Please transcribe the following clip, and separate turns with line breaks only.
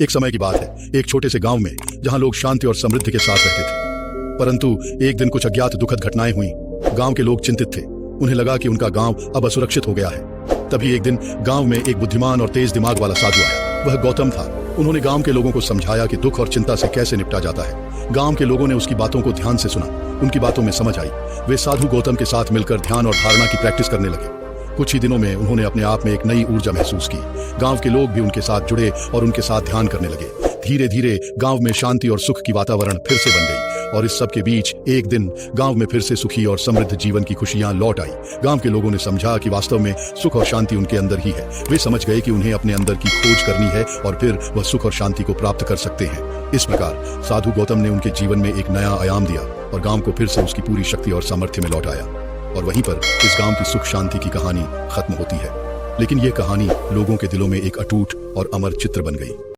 एक समय की बात है, एक छोटे से गांव में जहां लोग शांति और समृद्धि के साथ रहते थे। परंतु एक दिन कुछ अज्ञात दुखद घटनाएं हुई। गांव के लोग चिंतित थे। उन्हें लगा कि उनका गांव अब असुरक्षित हो गया है। तभी एक दिन गांव में एक बुद्धिमान और तेज दिमाग वाला साधु आया। वह गौतम था। उन्होंने गांव के लोगों को समझाया कि दुख और चिंता से कैसे निपटा जाता है। गांव के लोगों ने उसकी बातों को ध्यान से सुना। उनकी बातों में समझ आई। वे साधु गौतम के साथ मिलकर ध्यान और धारणा की प्रैक्टिस करने लगे। कुछ ही दिनों में उन्होंने अपने आप में एक नई ऊर्जा महसूस की। गांव के लोग भी उनके साथ जुड़े और उनके साथ ध्यान करने लगे। धीरे धीरे गांव में शांति और सुख की वातावरण फिर से बन गई। और इस सब के बीच एक दिन गांव में फिर से सुखी और समृद्ध जीवन की खुशियां लौट आई। गांव के लोगों ने समझा कि वास्तव में सुख और शांति उनके अंदर ही है। वे समझ गए कि उन्हें अपने अंदर की खोज करनी है और फिर वह सुख और शांति को प्राप्त कर सकते हैं। इस प्रकार साधु गौतम ने उनके जीवन में एक नया आयाम दिया और गांव को फिर से उसकी पूरी शक्ति और सामर्थ्य में लौटाया। और वहीं पर इस गांव की सुख शांति की कहानी खत्म होती है। लेकिन यह कहानी लोगों के दिलों में एक अटूट और अमर चित्र बन गई।